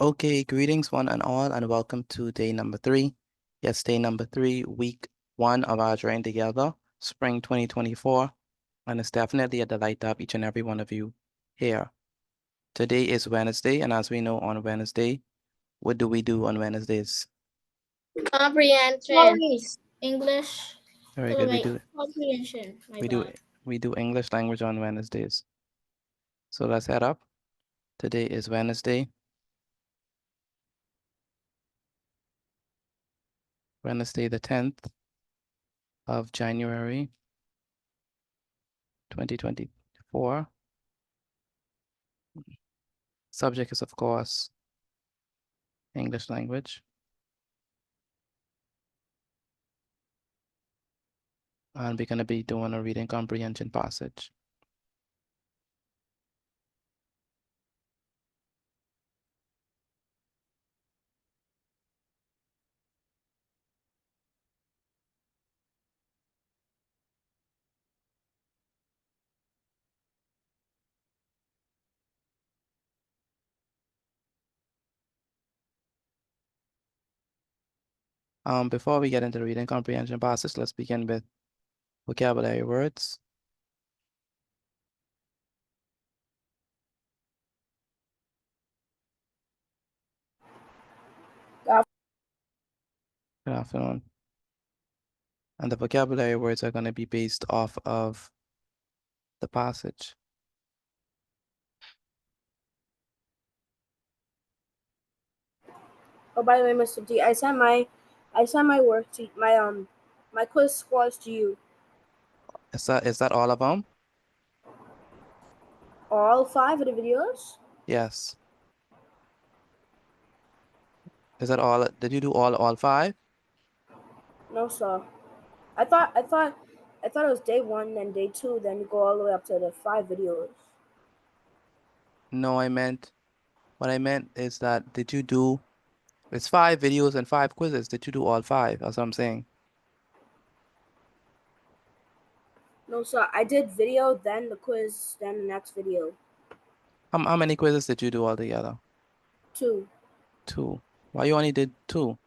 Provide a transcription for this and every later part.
Okay, greetings one and all, and welcome to day number 3. Yes, day number 3, week 1 of our journey together, spring 2024. And it's definitely a delight to have each and every one of you here. Today is Wednesday, and as we know on Wednesday, what do we do on Wednesdays? Comprehension. Stories. English. Very Oh, good. wait. Comprehension. My We do bad. we do English language on Wednesdays. So let's head up. Today is Wednesday. Wednesday the 10th of January 2024. Subject is, of course, English language. And we're going to be doing a reading comprehension passage. Before we get into the reading comprehension passage, let's begin with vocabulary words. Good afternoon. And the vocabulary words are going to be based off of the passage. Oh, by the way, Mr. D, I sent my work to my quiz scores to you. Is that all of them? All 5 of the videos? Yes. Is that all? Did you do all 5? No, sir. I thought it was day 1, then day 2, then you go all the way up to the 5 videos. No, what I meant is that did you do, it's 5 videos and 5 quizzes. Did you do all 5? That's what I'm saying. No, sir. I did video, then the quiz, then the next video. How many quizzes did you do altogether? 2. 2. Why you only did 2?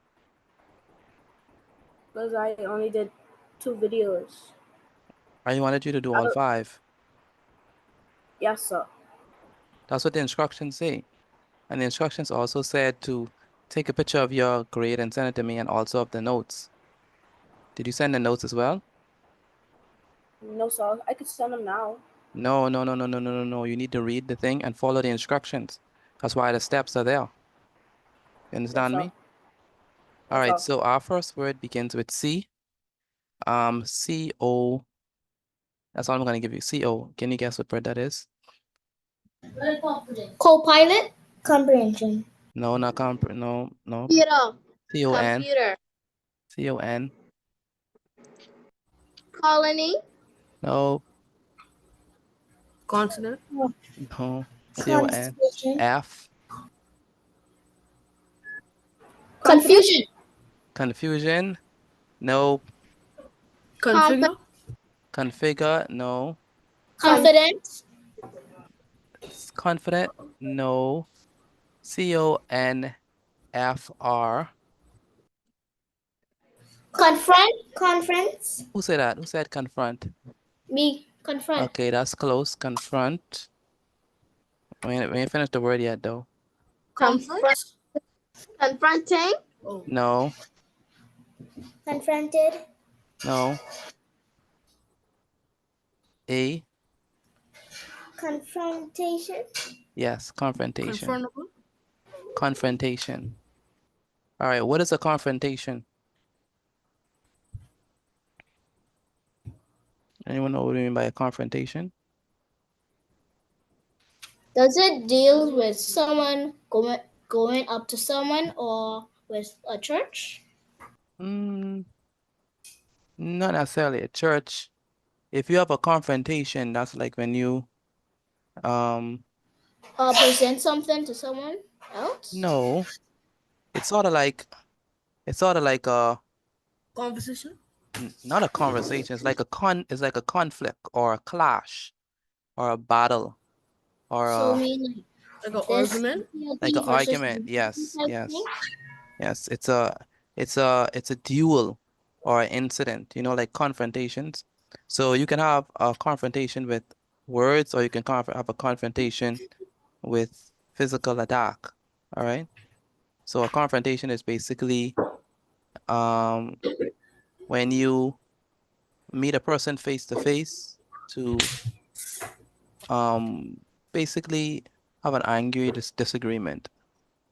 Because I only did 2 videos. I wanted you to do all 5. Yes, sir. That's what the instructions say. And the instructions also said to take a picture of your grade and send it to me, and also of the notes. Did you send the notes as well? No, sir. I could send them now. No. You need to read the thing and follow the instructions. That's why the steps are there. You understand me? All right, so our first word begins with C. C-O. That's all I'm going to give you. C-O. Can you guess what word that is? Co-pilot. Comprehension. No, not no. Computer. C-O-N. Computer. C-O-N. Colony. No. Consonant. No. C-O-N. F. Confusion. Confusion. No. Configure. Configure. No. Confidence. Confident. No. C-O-N-F-R. Confront. Conference. Who said that? Who said confront? Me. Confront. Okay, that's close. Confront. We ain't finished the word yet, though. Confronting. No. Confronted. No. A. Confrontation. Yes, confrontation. Confrontable. Confrontation. All right, what is a confrontation? Anyone know what we mean by a confrontation? Does it deal with someone going up to someone or with a church? Not necessarily a church. If you have a confrontation, that's like when you Present something to someone else? no. It's sort of like a Conversation. not a conversation. It's like a conflict or a clash or a battle or So a mean Like an This argument? Like an versus argument. Yes, yes, yes. It's a duel or an incident, like confrontations. So you can have a confrontation with words, or you can have a confrontation with physical attack. All right. So a confrontation is basically um when you meet a person face to face to um basically have an angry disagreement.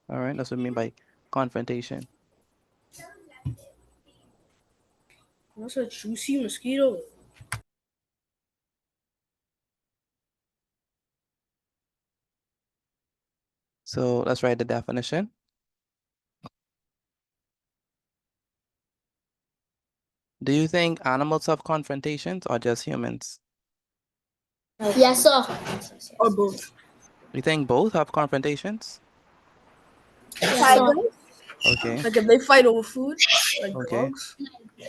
All right, that's what I mean by confrontation. That's a juicy mosquito. So let's write the definition. Do you think animals have confrontations or just humans? Yes, sir. Or both. You think both have confrontations? Yes, sir. Tigers? Okay, Like if they fight over food? Like okay, dogs?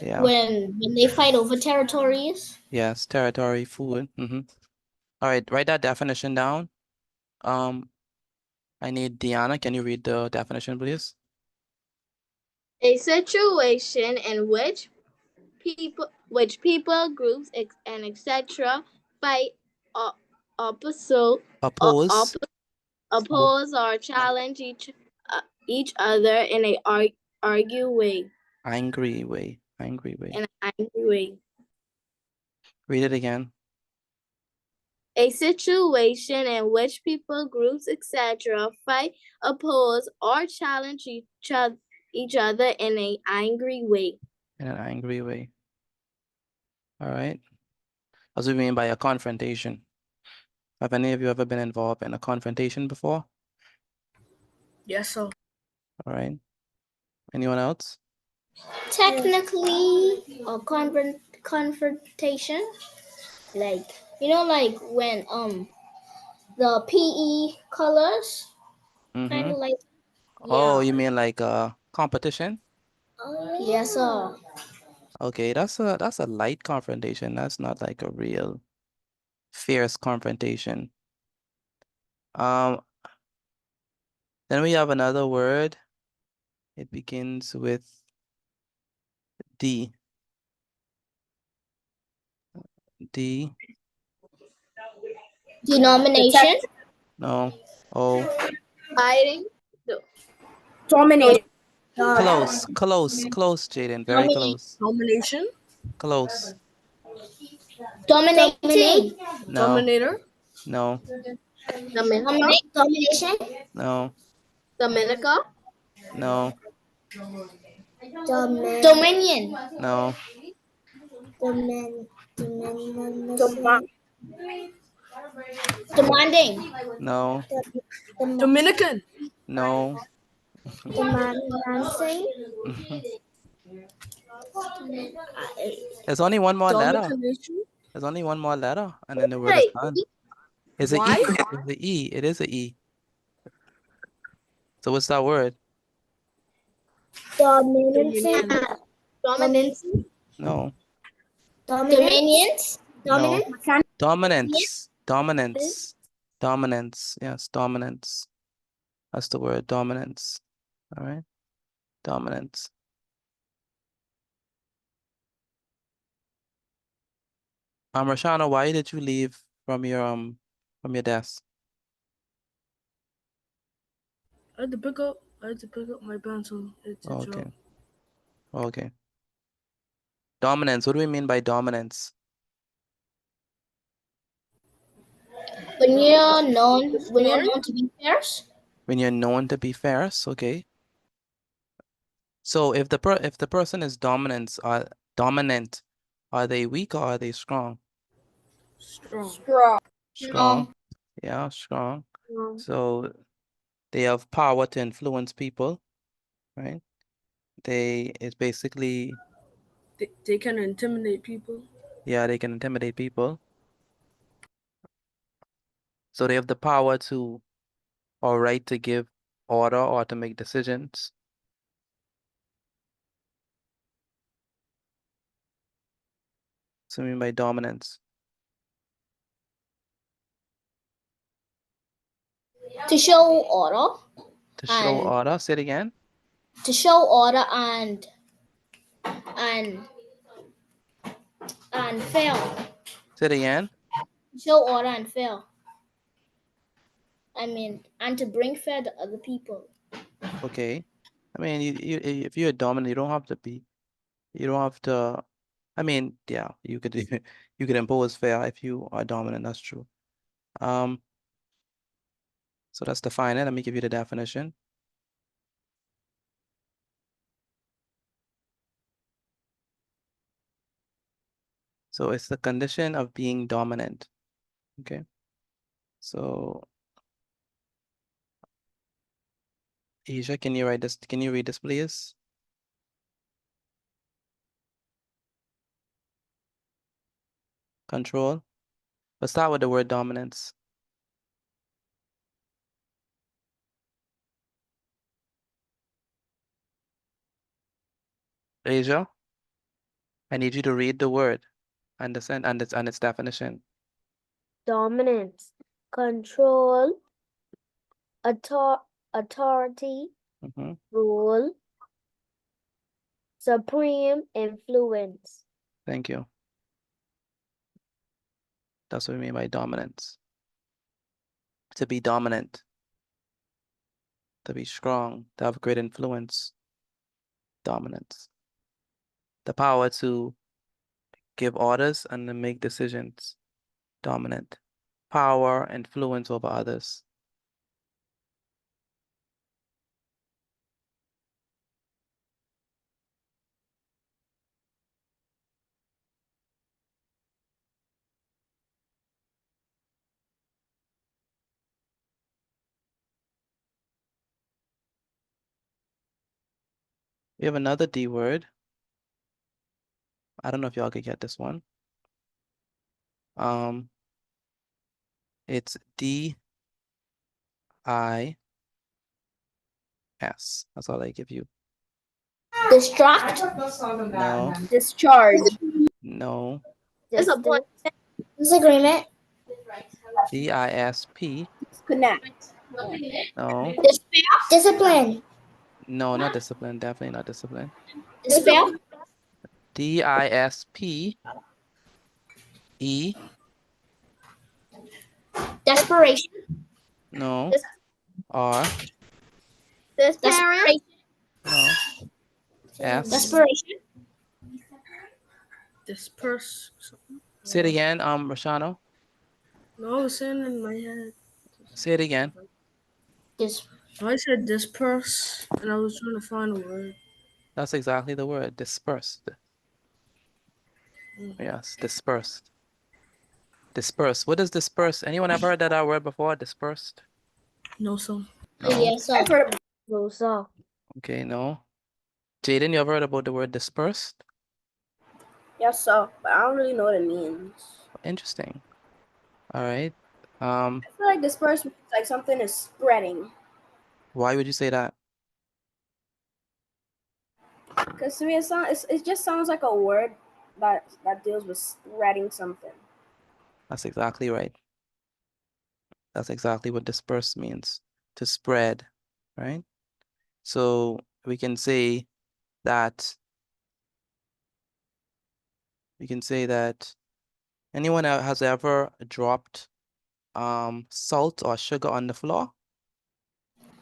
yeah, When they fight over territories. yes, territory, food. All right, write that definition down. Um, I need Deanna. Can you read the definition, please? A situation in which people, groups, and etc. fight, or oppose, Oppose. Oh, oppose or challenge each other in a argue way, angry way, angry way. in an angry way. Read it again. A situation in which people, groups, etc. fight, oppose, or challenge each other in an angry way. In an angry way. All right. That's what we mean by a confrontation. Have any of you ever been involved in a confrontation before? Yes, so. All right. Anyone else? Technically, a confrontation, like like when the PE colors, kind Mm-hmm. of like Oh, yeah. you mean like a competition? Yes, sir. Okay, that's a light confrontation. That's not like a real fierce confrontation. Um, then we have another word. It begins with D. D. Denomination. Protect. No. O. Fighting, Dominate. Close, close, close, Jaden. Very close. Domination. Close. Dominating. No, Dominator. no, Dominica, Domination. no, Dominica, no, Dominion. no, Doma- Demanding. no, Dominican. no. Demanding. There's only one more letter. Dominication. There's only one more letter, and then the word is hey, done. It's a Why? E. It's a E. It is a E. So what's that word? Dominion. dominance, No, Dominions. no. Mechanic. Dominance. Dominance. Dominance. Yes, dominance. That's the word, dominance. All right. Dominance. Rashana, why did you leave from your desk? I had to pick up my pencil. It's a Okay. joke. Okay. Dominance. What do we mean by dominance? When you're Story. known to be fierce. When you're known to be fierce, okay. So if the person is dominant, are they weak or are they strong? Strong. Strong. No. Yeah, strong. no, So they have power to influence people, right? It's basically, They can intimidate people. yeah, they can intimidate people. So they have the power to or right to give order or to make decisions. So I mean by dominance. To show order. To show And- order. Say it again. To show order and fair. Say it again. Show order and fair. And to bring fair to other people. Okay. I mean, if you're dominant, you don't have to be. You don't have to. I mean, yeah, you could you could impose fair if you are dominant. That's true. So that's define it. Let me give you the definition. So it's the condition of being dominant. Okay. So Asia, can you write this? Can you read this, please? Control. Let's start with the word dominance. Asia, I need you to read the word and its definition. Dominance, control, authority, Mm-hmm. rule, supreme influence. Thank you. That's what we mean by dominance. To be dominant, to be strong, to have great influence. Dominance. The power to give orders and to make decisions. Dominant. Power, influence over others. We have another D word. I don't know if y'all could get this one. It's D-I-S. That's all I give you. Distract. No, Discharge. no. Discipline. Disagreement. D-I-S-P. Disconnect. No, Discipline. no, not discipline. Definitely not discipline. Despair. D-I-S-P-E. Desperation. No. R. Desperation. No. S. Desperation. Disperse. Say it again, Rashano. No, I was saying in my head. Say it again. I said disperse, and I was trying to find a word. That's exactly the word. Dispersed. Yes, dispersed. Disperse. What is disperse? Anyone ever heard that word before? Dispersed? No, sir. No. Yes, sir. I've heard it. No, sir. Okay, no. Jaden, you ever heard about the word dispersed? Yes, sir. But I don't really know what it means. Interesting. All right. I feel like disperse means like something is spreading. Why would you say that? Because to me, it just sounds like a word that deals with spreading something. That's exactly right. That's exactly what disperse means. To spread, right? So we can say that anyone has ever dropped salt or sugar on the floor?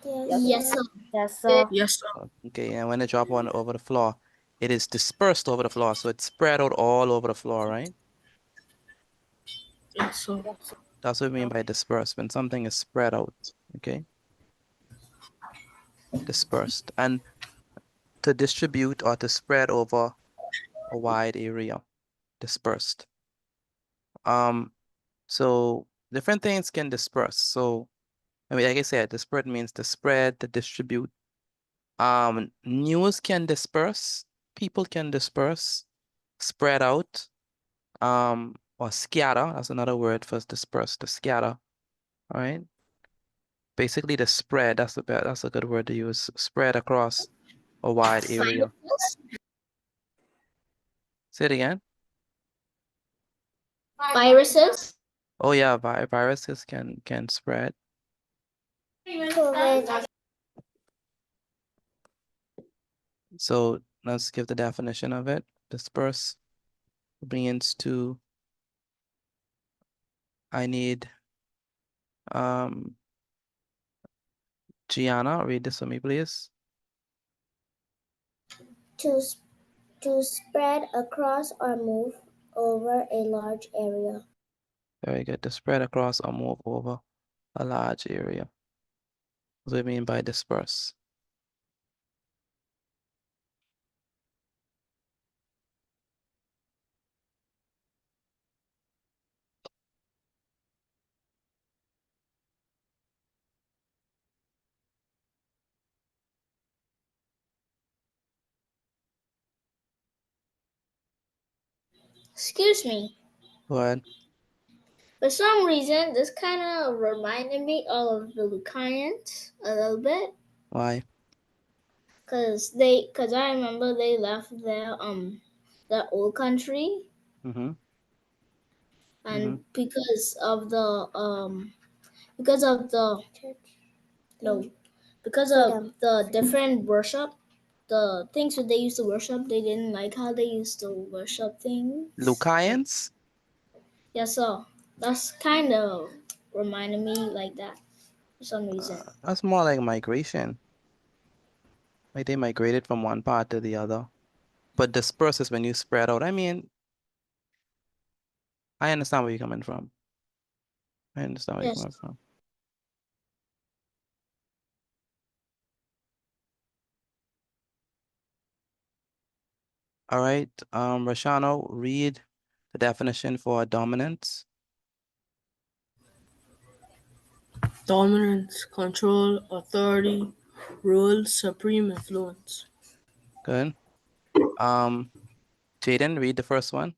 Yes, sir. Yes, sir. Yes, sir. Okay, and when they drop one over the floor, it is dispersed over the floor. So it's spread out all over the floor, right? Yes, sir. That's what we mean by dispersed, when something is spread out, okay? Dispersed. And to distribute or to spread over a wide area, dispersed. So different things can disperse. So, I mean, like I said, disperse means to spread, to distribute. News can disperse, people can disperse, spread out, or scatter. That's another word for disperse, to scatter. All right. Basically, the spread. That's a good word to use. Spread across a wide area. Say it again. Viruses. Oh yeah, viruses can spread. COVID. So let's give the definition of it. Disperse means to, I need Gianna, read this for me, please. To, to spread across or move over a large area. Very good. To spread across or move over a large area. What do we mean by disperse? Excuse me. What? For some reason, this kind of reminded me of the Lucanians a little bit. Why? Cause I remember they left their old country, Mm-hmm. and because of the no, because of the different worship, the things that they used to worship, they didn't like how they used to worship things. Lucayans? Yeah, so that's kind of reminded me like that for some reason. That's more like migration. Like they migrated from one part to the other. But disperse is when you spread out. I mean, I understand where you're coming from. I understand where you're Yes. coming from. All right, Rashano, read the definition for dominance. Dominance, control, authority, rule, supreme influence. Good. Jaden, read the first one.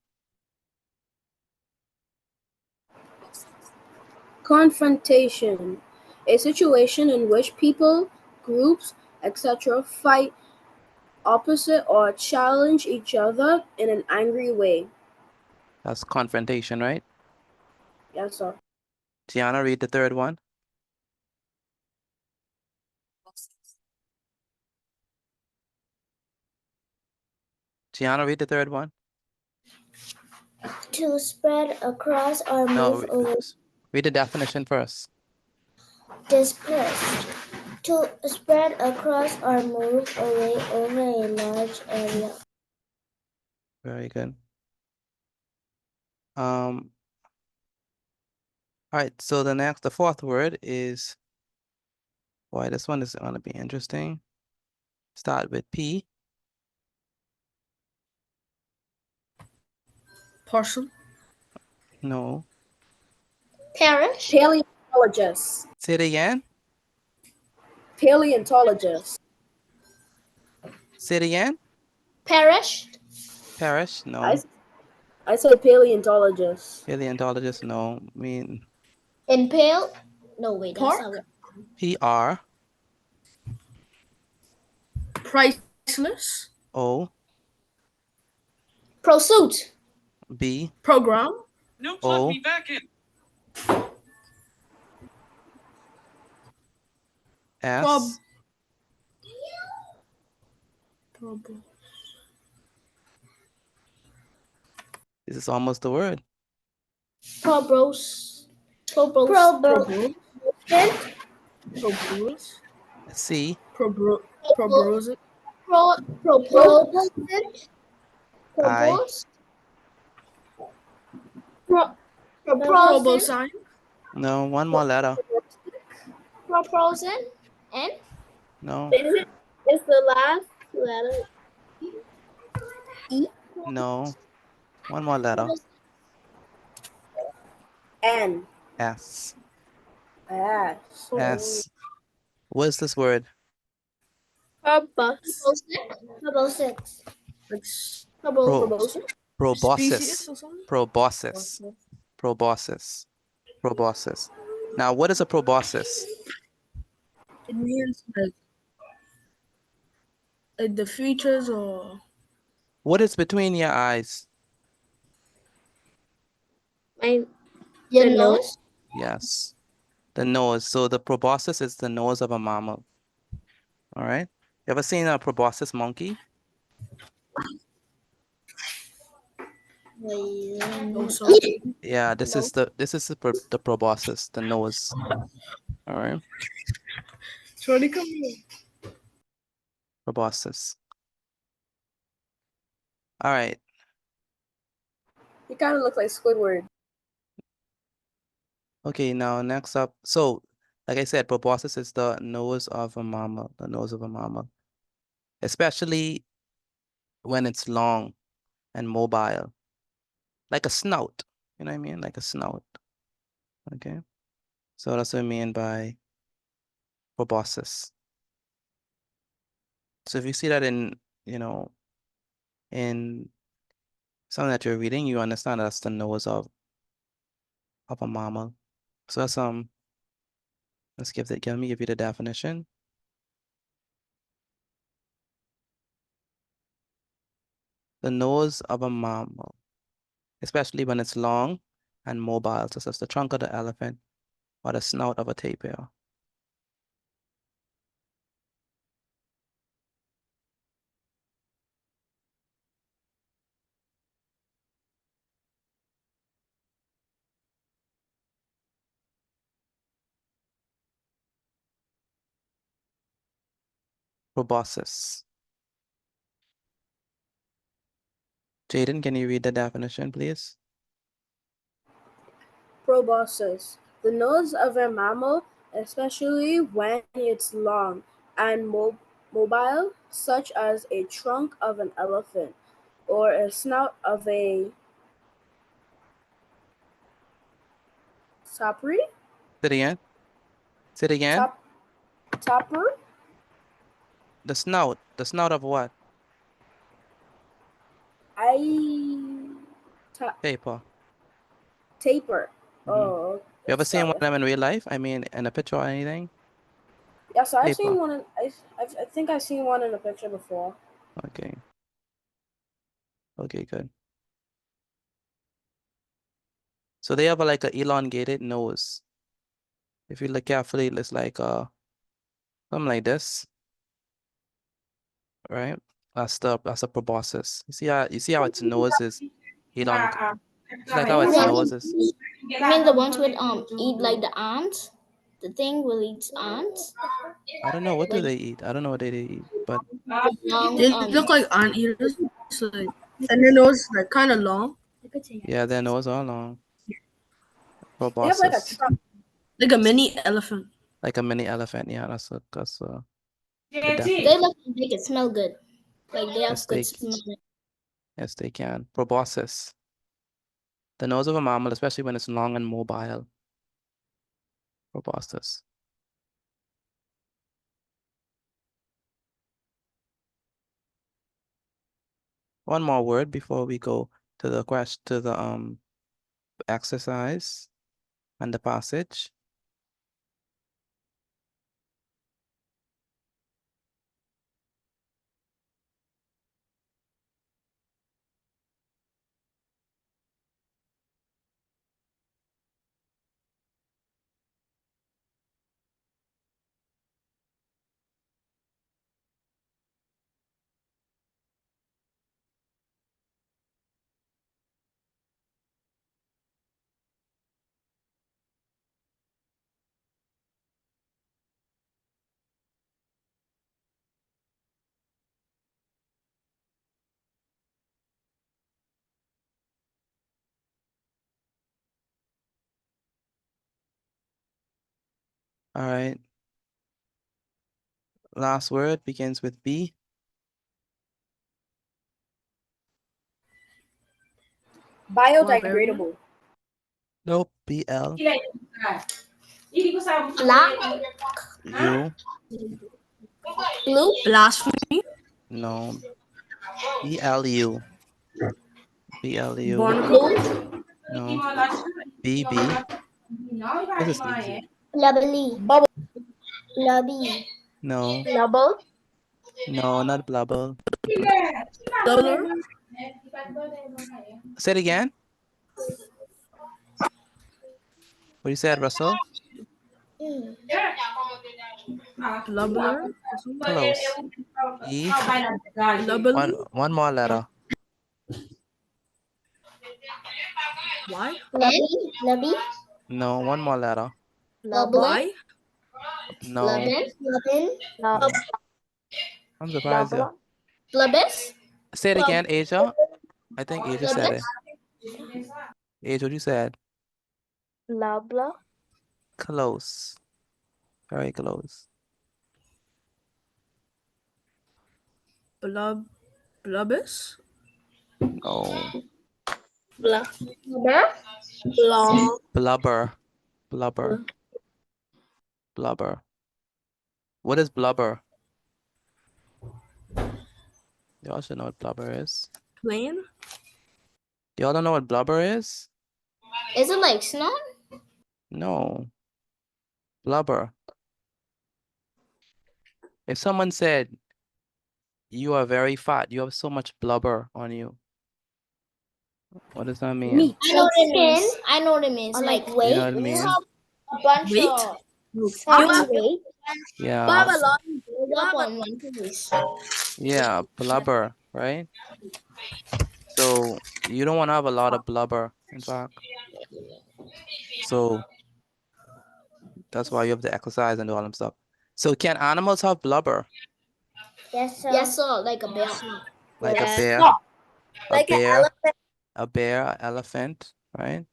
Confrontation. A situation in which people, groups, etc. fight, opposite, or challenge each other in an angry way. That's confrontation, right? Yes, sir. Gianna, read the third one. Gianna, read the third one. To spread across or No, move over. read the definition first. Disperse. To spread across or move away over a large area. Very good. All right, so the fourth word is, boy, this one is gonna be interesting. Start with P. Partial. No. Parish. Paleontologist. Say it again. Paleontologist. Say it again. Parish. Parish. No. I said paleontologist. Paleontologist. No. I mean Impale. No, wait, that's Park. not what. PR. Priceless. O. Pursuit. B. Program. No, Oh. plug me back in. S. This is almost the word. Probos. Probros. C. Probrosis. Propose. I. Proboscine. No. One more letter. Proposing. And No. It's the last letter. No. One more letter. N. S. S. S. What's this word? Proboscis. proboscis. Proboscis. Species or something? Proboscis. Proboscis. Proboscis. Now, what is a proboscis? It means like the features or What is between your eyes? My Your the nose. Yes. The nose. So the proboscis is the nose of a mammal. All right. You ever seen a proboscis monkey? No, sir. Yeah, this is the proboscis, the nose. All right. Shorty, come here. Proboscis. All right. You kind of look like Squidward. Okay, now next up. So, like I said, proboscis is the nose of a mammal, the nose of a mammal. Especially when it's long and mobile. Like a snout. You know what I mean? Like a snout. Okay. So that's what I mean by proboscis. So if you see that in, in something that you're reading, you understand that's the nose of a mammal. So that's let's let me give you the definition. The nose of a mammal, especially when it's long and mobile, such as the trunk of the elephant or the snout of a tapir. Proboscis. Jaden, can you read the definition, please? Proboscis. The nose of a mammal, especially when it's long and mobile, such as a trunk of an elephant or a snout of a sapri? Say it again. Say it again. Tapir? The snout. The snout of what? I Paper. taper. Mm-hmm. Oh, You ever it's seen one of got. them in real life? I mean, in a picture or anything? Yeah, so I've Paper. seen one. I think I've seen one in a picture before. Okay. Okay, good. So they have like an elongated nose. If you look carefully, it looks like something like this, right? That's a proboscis. You see how its nose is elongated. It's like how You its mean, nose is. you mean the ones with eat like the ants? The thing will eat ants? I don't know what do Like they eat. I don't know what they eat, but long They look like ant eaters, like, and their nose like kind of long, yeah, their nose are long. They have like a Proboscis, trunk. like a mini elephant. like a mini elephant. Yeah, that's the they definition. look they can smell good. Like they Yes, have good they smell. yes they can. Proboscis, the nose of a mammal, especially when it's long and mobile. Proboscis. One more word before we go to the question to the exercise and the passage. All right. Last word begins with B. Biodegradable. Nope. BL. Black, U. blue, Blasphemy, No. BLU. BLU. barnacle, No. BB. This is easy. lovely, Bubble. lobby, No. double, No, not blubber. dollar, Say it again. What you said, Russell? Blubber. Close. E. Blubberly. One more letter. Y. Blubby. No, one more letter. Bubbling. Y. No. Blubbin. No. I'm surprised you. Blubbis. Say it again, Asia. I think Asia said it. Blubbis. Asia, what you said? Blubber. Close. Very close. Blubbis. No. Blubber. Blubber. Blubber. Blubber. What is blubber? Y'all should know what blubber is. Plain. Y'all don't know what blubber is? Is it like snow? No. Blubber. If someone said, you are very fat, you have so much blubber on you. What does that mean? Meat. I know what it means. I know what it means. Or Like like You know weight. what I When you mean? have a bunch Weight. of No. fat weight Yeah. build up on one place. Yeah, blubber, right? So you don't want to have a lot of blubber, in fact. So that's why you have to exercise and do all them stuff. So can animals have blubber? Yes, sir. Yes, sir. Like a bear. Like a Yes. bear? A Like an bear? elephant. A bear, an elephant, right?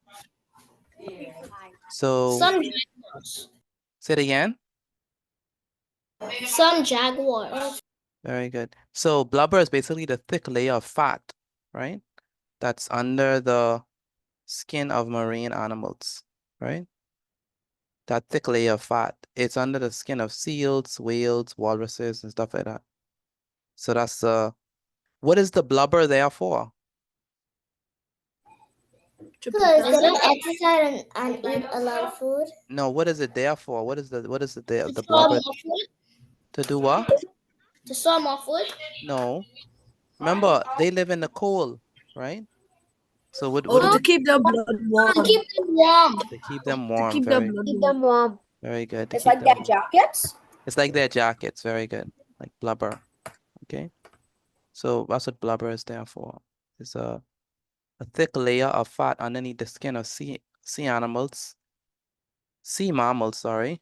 So Some jaguars. say it again. Some jaguars. Very good. So blubber is basically the thick layer of fat, right? That's under the skin of marine animals, right? That thick layer of fat. It's under the skin of seals, whales, walruses, and stuff like that. So that's what is the blubber there for? Because they don't exercise and eat a lot of food. No, what is it there for? What is the To the store blubber more food. to do what? To store more food. No. Remember, they live in the cold, right? So what Oh, do to keep the blood To warm. keep them warm. to keep them To warm? keep the Very, blood Keep warm. them warm. very good. To It's keep like them their jackets. It's like their jackets. Very good. Like blubber. Okay. So that's what blubber is there for. It's a thick layer of fat underneath the skin of sea mammals, sorry,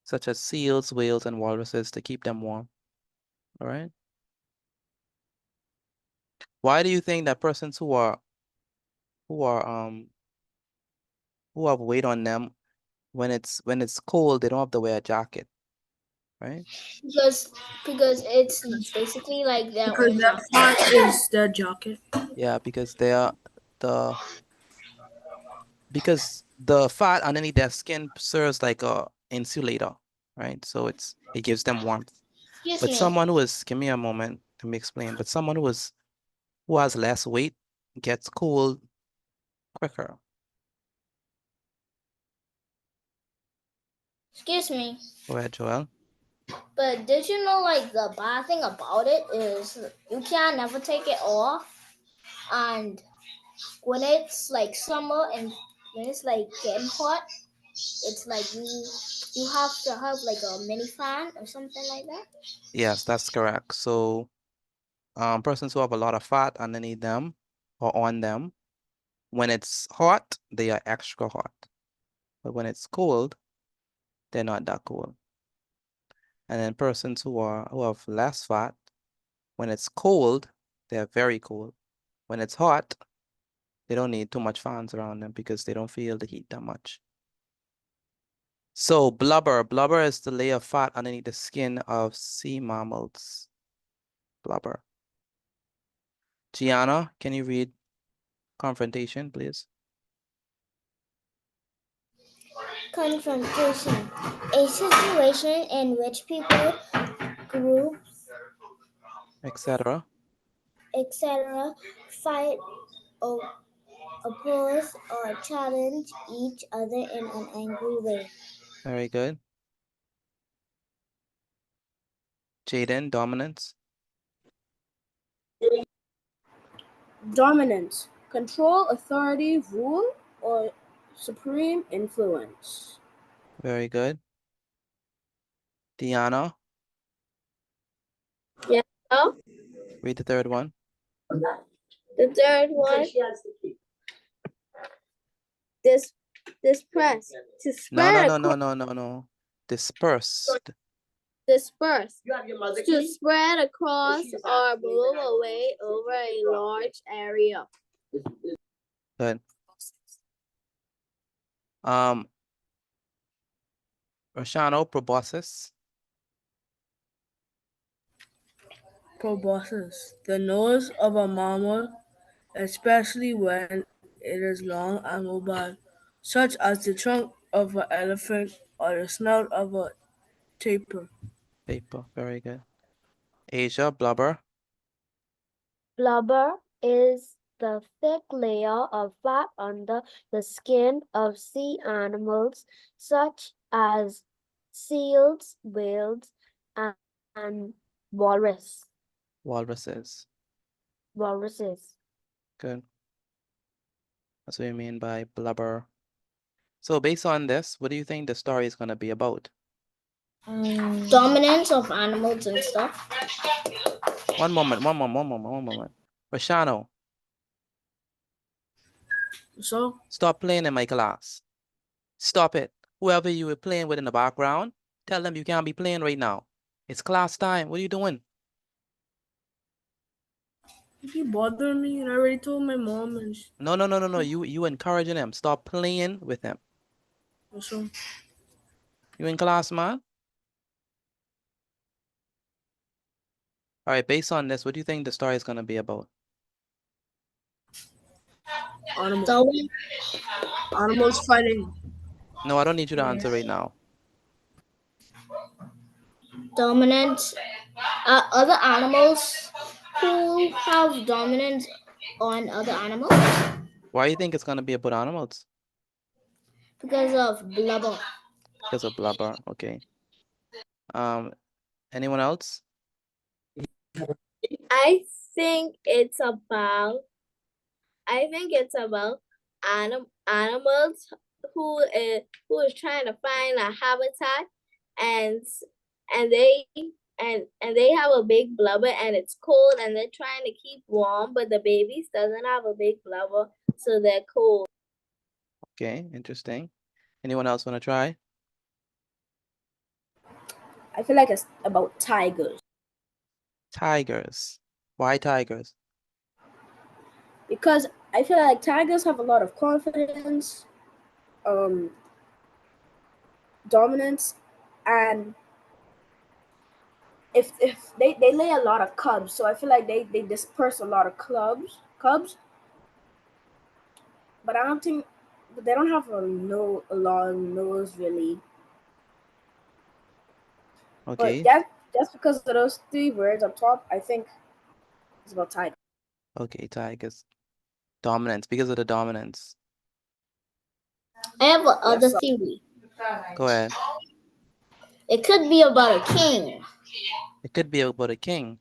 such as seals, whales, and walruses to keep them warm. All right. Why do you think that persons who are who have weight on them when it's cold, they don't have to wear a jacket, right? Because it's basically like their Because own that jacket. fat is their jacket. Yeah, because the the fat underneath their skin serves like a insulator, right? So it gives them warmth. Excuse But me. someone who is, give me a moment, let me explain. But someone who has less weight gets cold quicker. Excuse me. Go ahead, Joel. But did you know like the bad thing about it is you can never take it off, and when it's like summer and when it's like getting hot, it's like you have to have like a mini fan or something like that. Yes, that's correct. So persons who have a lot of fat underneath them or on them, when it's hot, they are extra hot. But when it's cold, they're not that cold. And then persons who have less fat, when it's cold, they're very cold. When it's hot, they don't need too much fans around them because they don't feel the heat that much. So blubber is the layer of fat underneath the skin of sea mammals. Blubber. Gianna, can you read confrontation, please? Confrontation. A situation in which people, groups, Etc. etc., fight or oppose or challenge each other in an angry way. Very good. Jaden, dominance. Dominance. Control, authority, rule, or supreme influence. Very good. Deanna, Yes, sir. read the third one. The third one, this disperse, to No, no, spread no, no, across, no, no, no. Dispersed. disperse, to spread across or move away over a large area. Good. Roshano, proboscis. Proboscis. The nose of a mammal, especially when it is long and mobile, such as the trunk of an elephant or the snout of a tapir. Paper, very good. Asia, blubber. Blubber is the thick layer of fat under the skin of sea animals such as seals, whales, and Walruses. walruses. Good. That's what you mean by blubber. So based on this, what do you think the story is going to be about? Dominance of animals and stuff. One moment. Roshano, So, stop playing in my class. Stop it. Whoever you were playing with in the background, tell them you can't be playing right now. It's class time. What are you doing? you keep bothering me, and I already told my mom, and No. You encouraging him. Stop playing with him. so You in class, man? All right, based on this, what do you think the story is going to be about? animals, animals fighting. No, I don't need you to answer right now. Dominance. Other animals who have dominance on other animals Why do you think it's going to be about animals? because of blubber. Because of blubber. Okay. Anyone else? I think it's about animals who is trying to find a habitat, and and they and they have a big blubber and it's cold and they're trying to keep warm, but the babies doesn't have a big blubber, so they're cold. Okay, interesting. Anyone else want to try? I feel like it's about tigers Tigers. Why tigers? because I feel like tigers have a lot of confidence, um, dominance, and if they lay a lot of cubs, so I feel like they disperse a lot of cubs, but I don't think but they don't have a long nose really. But Okay. just because of those three words up top, I think it's about tigers. Okay, tigers. Dominance, because of the dominance. I have another sir. theory. Go ahead. It could be about a king. It could be about a king.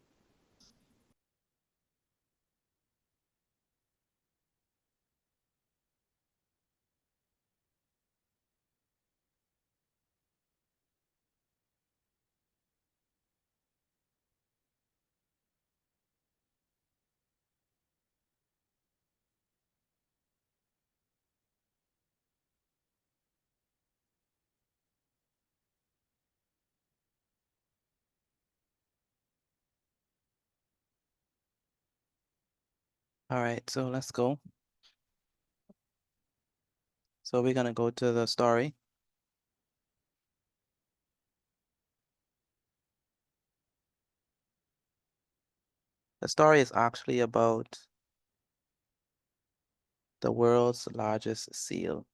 All right, so let's go. So we're going to go to the story. The story is actually about the world's largest seal.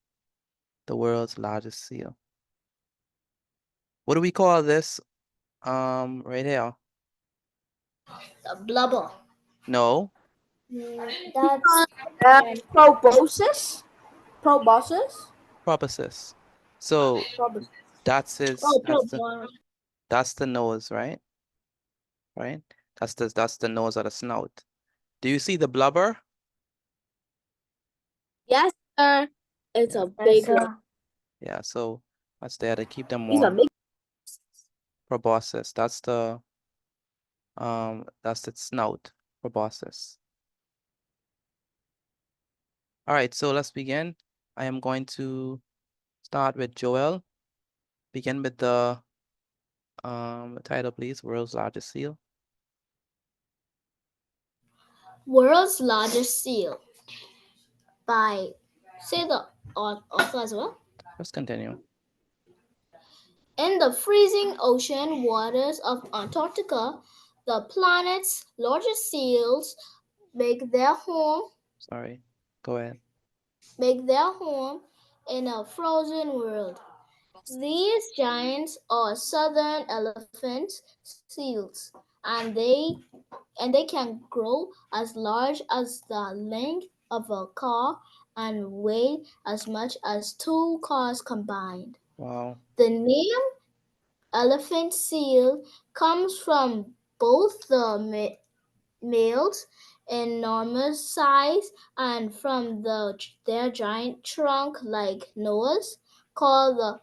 The world's largest seal. What do we call this? Right here. The blubber. No, That's Proboscis, proboscis, proboscis. So proboscis. that's his. oh, blubber. That's the nose, right? Right. That's the nose of the snout. Do you see the blubber? Yes, sir. It's Yeah. a big That's Yeah. So that's there to keep them These are warm. big. Proboscis. That's its snout. Proboscis. All right, so let's begin. I am going to start with Joel. Begin with the title, please. World's largest seal. World's largest seal by say the author as well. Let's continue. In the freezing ocean waters of Antarctica, the planet's largest seals make their home Sorry. Go ahead. make their home in a frozen world. These giants are southern elephant seals, and they can grow as large as the length of a car and weigh as much as two cars combined. Wow. The name elephant seal comes from both the males' enormous size and from their giant trunk like nose called the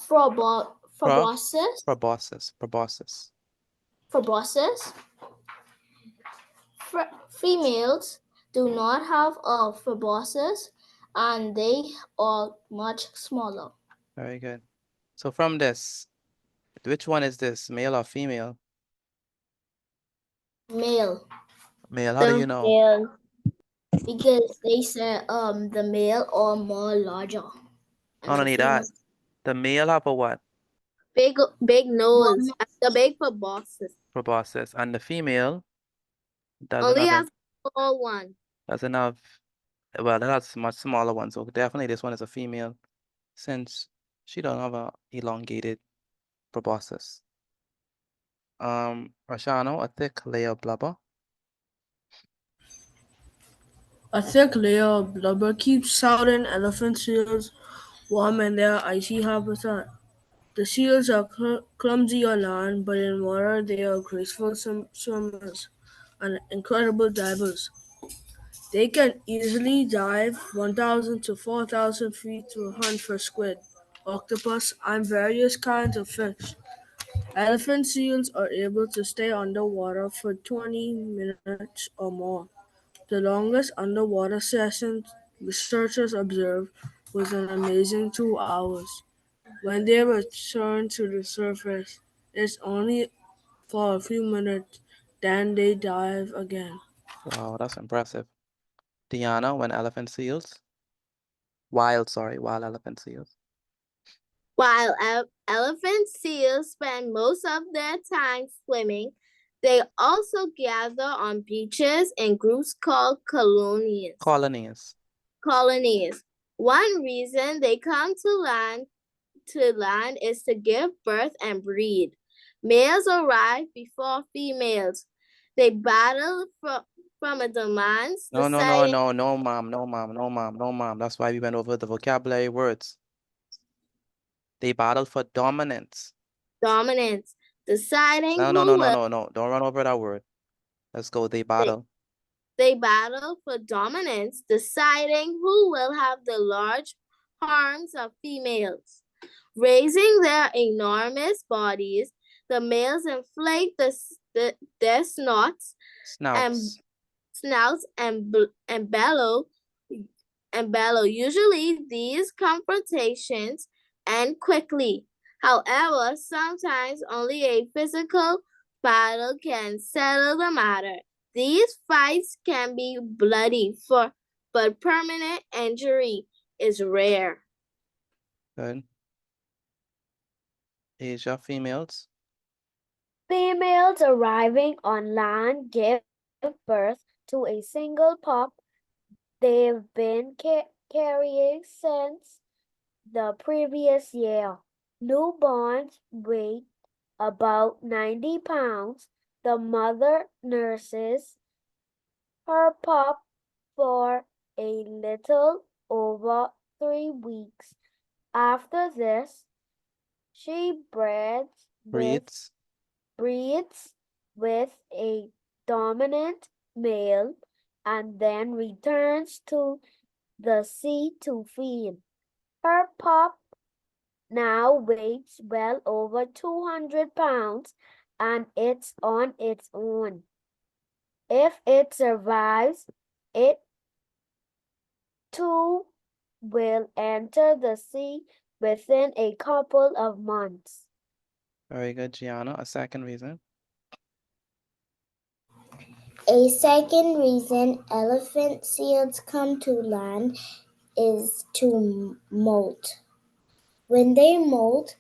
Pro proboscis. Proboscis. Proboscis. Proboscis. Females do not have a proboscis and they are much smaller. Very good. So from this, which one is this? Male or female? Male, Male. How do The you know? male. because they say the male are more larger and Not the only that, female the male have a what? Big nose. more The big for bosses. Proboscis. And the female doesn't Only have has a, a small one. doesn't have, well, it has much smaller one. So definitely this one is a female since she don't have a elongated proboscis. Rashano, a thick layer of blubber. A thick layer of blubber keeps southern elephant seals warm in their icy habitat. The seals are clumsy on land, but in water they are graceful swimmers and incredible divers. They can easily dive 1,000 to 4,000 feet to hunt for squid, octopus, and various kinds of fish. Elephant seals are able to stay underwater for 20 minutes or more. The longest underwater session researchers observed was an amazing 2 hours. When they return to the surface, it's only for a few minutes, then they dive again. Wow, that's impressive. Diana, when elephant seals. Wild elephant seals. While elephant seals spend most of their time swimming, they also gather on beaches in groups called colonies. Colonies. Colonies. One reason they come to land is to give birth and breed. Males arrive before females. They battle from a demands, No, no, no, deciding no, no, mom, no, mom, no, mom, no, mom. That's why we went over the vocabulary words. They battle for dominance. dominance, deciding No, no, no, who no, will. no, no. Don't run over that word. Let's go. They battle. They battle for dominance, deciding who will have the large arms of females. Raising their enormous bodies, the males inflate their and Snouts. snouts and bellow. Usually, these confrontations end quickly. However, sometimes only a physical battle can settle the matter. These fights can be bloody, but permanent injury is rare. Good. Asia females. Females arriving on land give birth to a single pup they've been carrying since the previous year. Newborns weigh about 90 pounds. The mother nurses her pup for a little over 3 weeks. After this, she Breeds. breeds with a dominant male and then returns to the sea to feed. Her pup now weighs well over 200 pounds and it's on its own. If it survives, it too will enter the sea within a couple of months. Very good, Gianna. A second reason. A second reason elephant seals come to land is to molt. When they molt,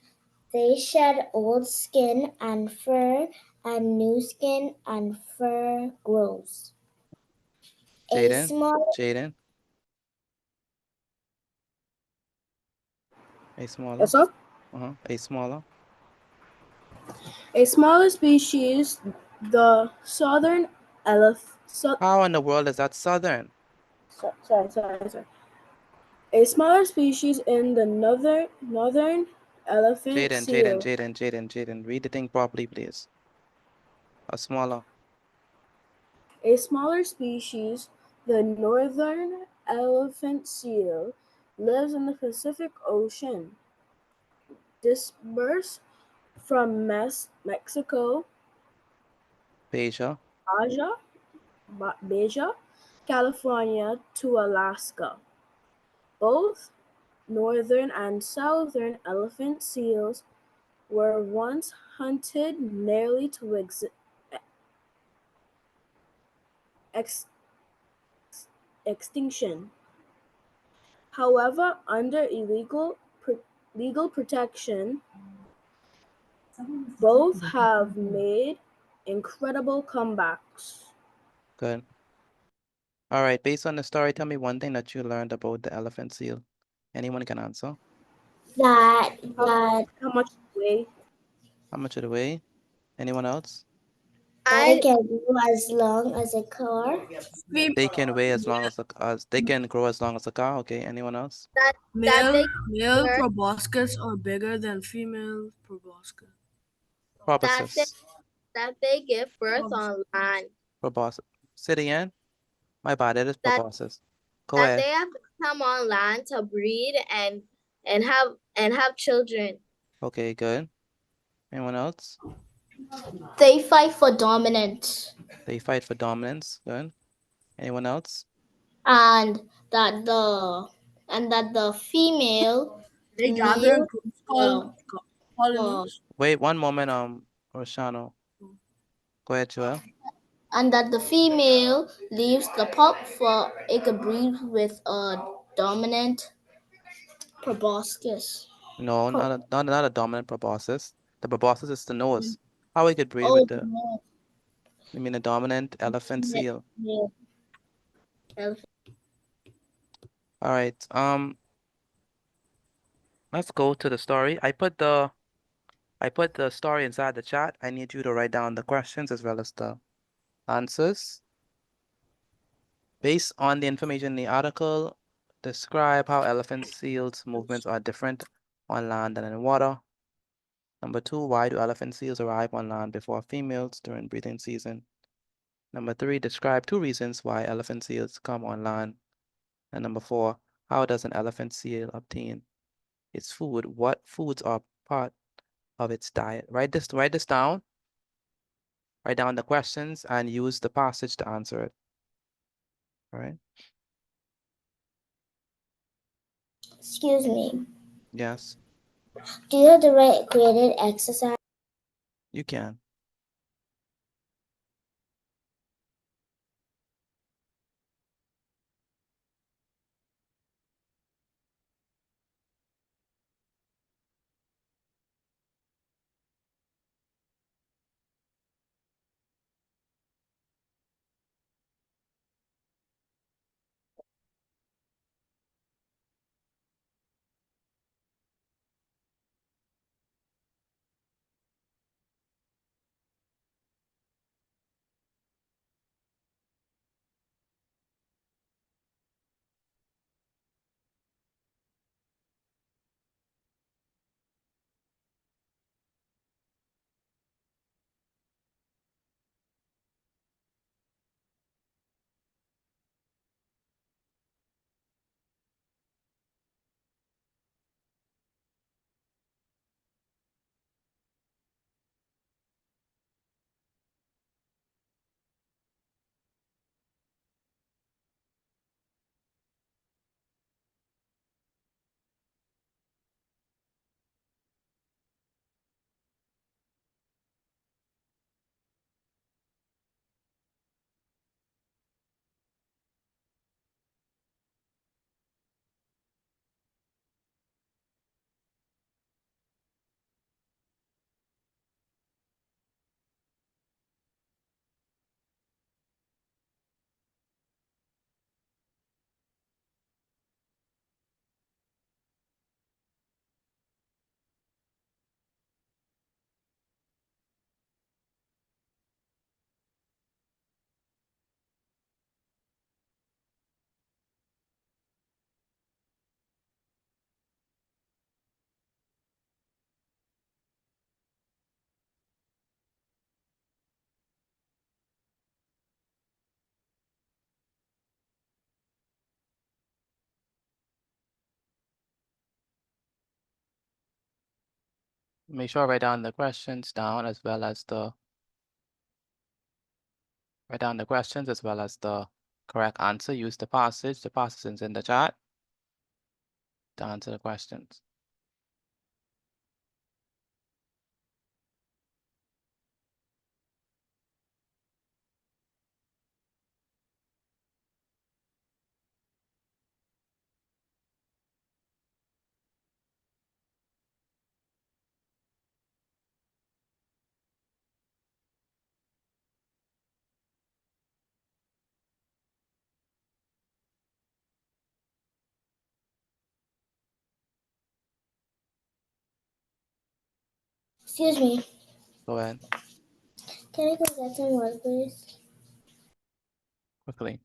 they shed old skin and fur, and new skin and fur grows. A Jaden, small Jaden, a smaller. Yes, sir. A smaller. A smaller species, the southern elephant. How in the world is that southern? Sorry. A smaller species in the northern elephant Jaden, Jaden, seal. Jaden, Jaden, Jaden. Read the thing properly, please. A smaller. A smaller species, the northern elephant seal, lives in the Pacific Ocean, dispersed from Mexico, Beja. Baja, Baja, California to Alaska. Both northern and southern elephant seals were once hunted nearly to ex- extinction. However, under legal protection, both have made incredible comebacks. Good. All right. Based on the story, tell me one thing that you learned about the elephant seal. Anyone can answer. that How, that how much weight? How much of the way? Anyone else? that it I can grow as long as a car. They can weigh as long as they can grow as long as a car. Okay. Anyone else? that that Male they male birth proboscis are bigger than female proboscis. that they, Proboscis. that they give birth Probs- on land. Proboscis. Say it again. My bad. It is That proboscis. Go that ahead. they have to come on land to breed and have children. Okay. Good. Anyone else? They fight for dominance, They fight for dominance. Good. Anyone else? and that the and that the female They gather in leaves groups called the uh, colonies. Wait 1 moment. Roshano. Go ahead, Joel. and that the female leaves the pup for it could breed with a dominant proboscis. No, Pro- not a dominant proboscis. The proboscis is the nose. How we could breed with oh the, no, I mean, a dominant elephant seal. yeah. All right. Let's go to the story. I put the story inside the chat. I need you to write down the questions as well as the answers. Based on the information in the article, describe how elephant seals' movements are different on land than in water. Number 2, why do elephant seals arrive on land before females during breeding season? Number 3, describe 2 reasons why elephant seals come on land. And number 4, how does an elephant seal obtain its food? What foods are part of its diet? Write this down. Write down the questions and use the passage to answer it. All right? Excuse me. Yes, Do you have the right graded exercise? you can. Make sure I write down the questions down as well as the correct answer. Use the passage. The passage is in the chat to answer the questions. Excuse me. Go ahead Can I go get some water, please? quickly.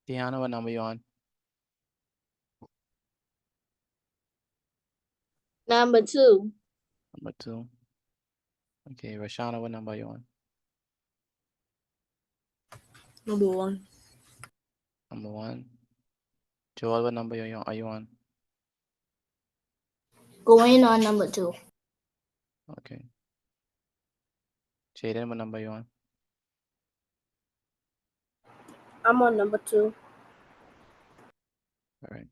Deanna, what number you on? Number 2. Number 2. Okay, Rashana, what number you on? Number 1. Number 1. Joel, what number are you on? Going on number 2. Okay. Jaden, what number you on? I'm on number 2. All right.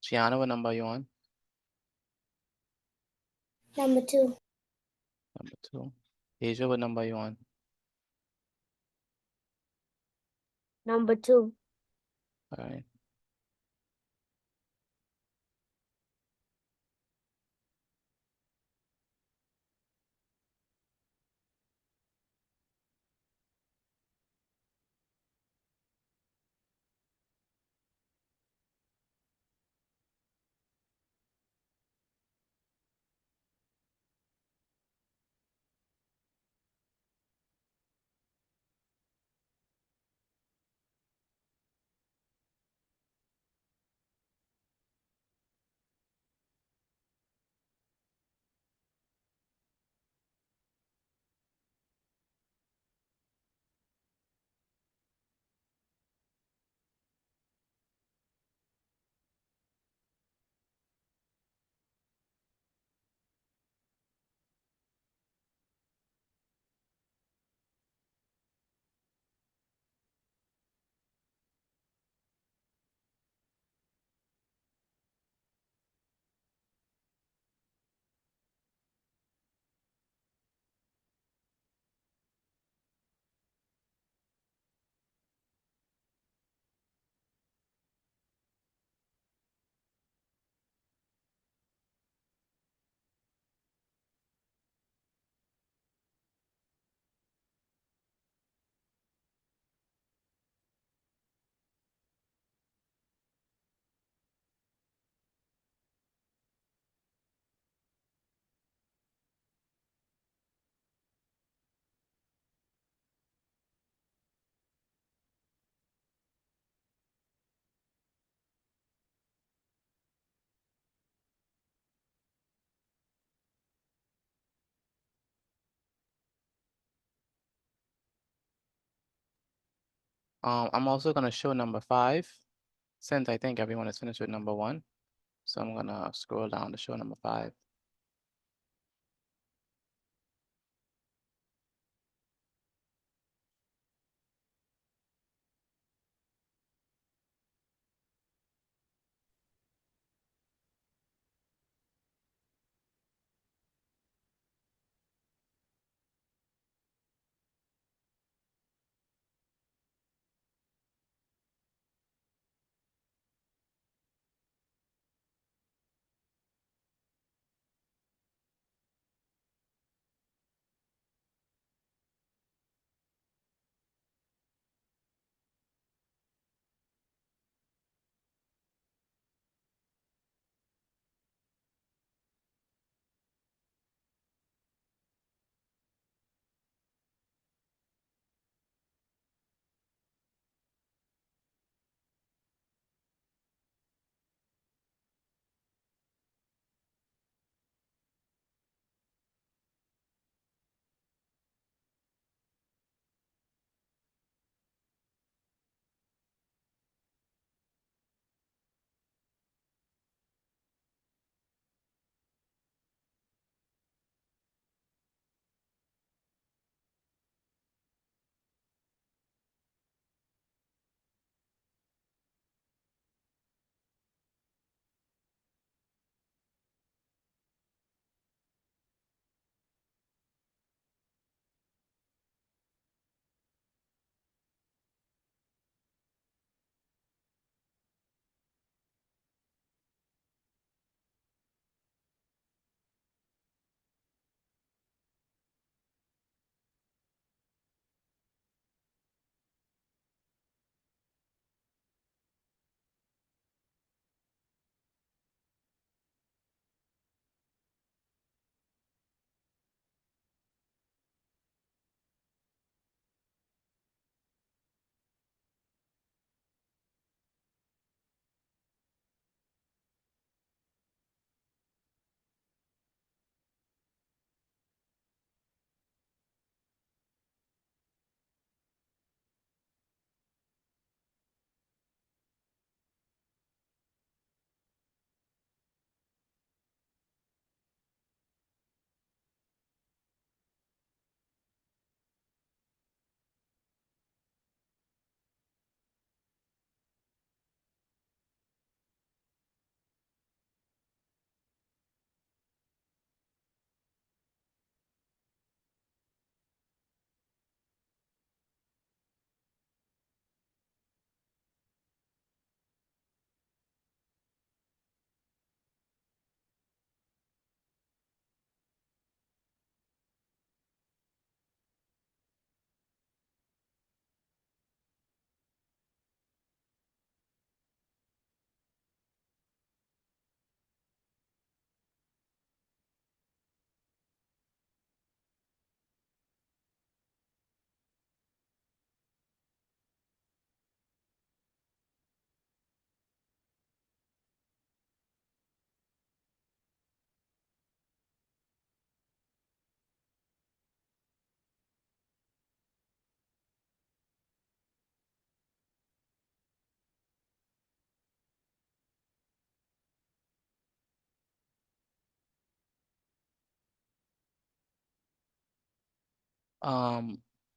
Gianna, what number are you on? Number 2. Number 2. Asia, what number are you on? Number 2. All right. I'm also gonna show number 5, since I think everyone is finished with number 1. So I'm gonna scroll down to show number 5.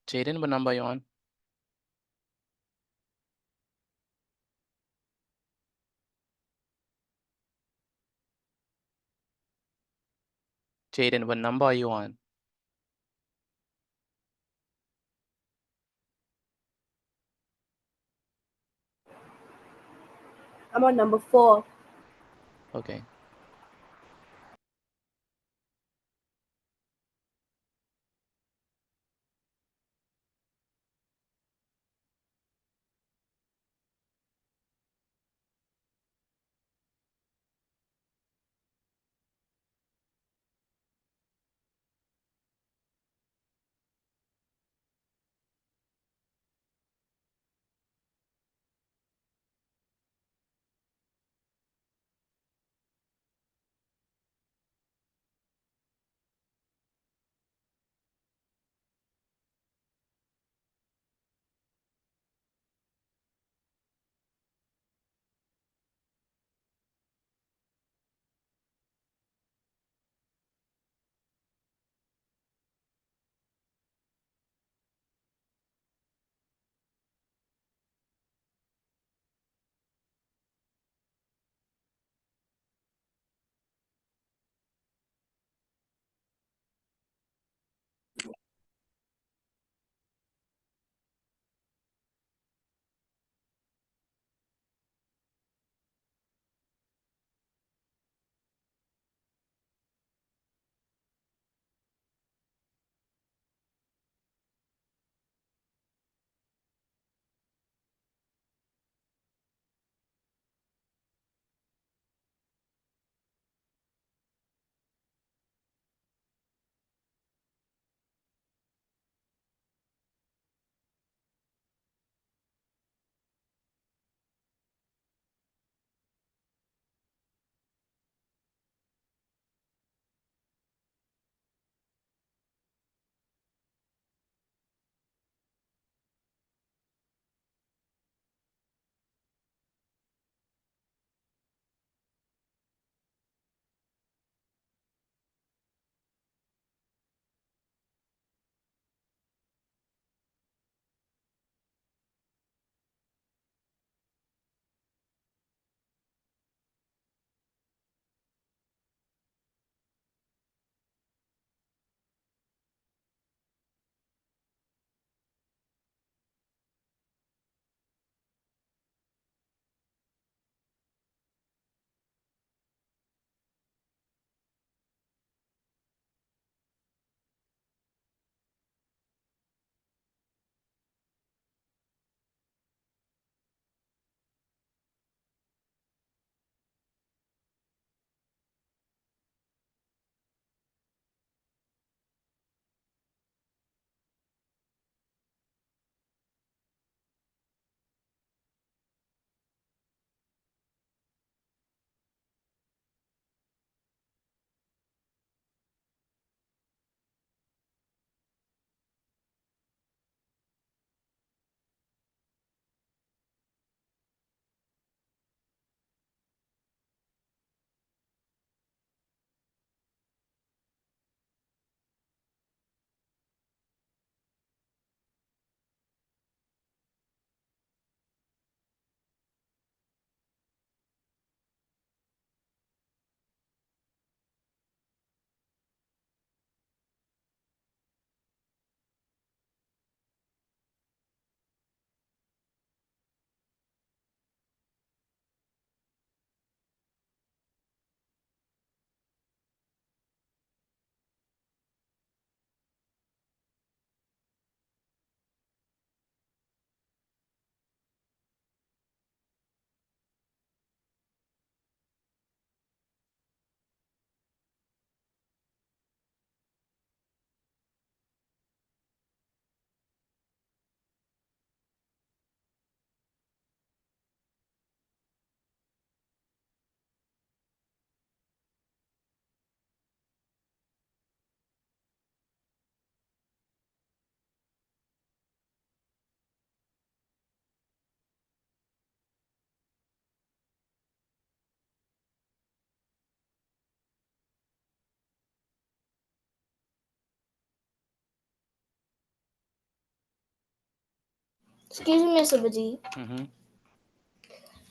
Jaden, what number are you on? Jaden, what number are you on? I'm on number 4. Okay. Excuse me, Mr. Badi. Mm-hmm.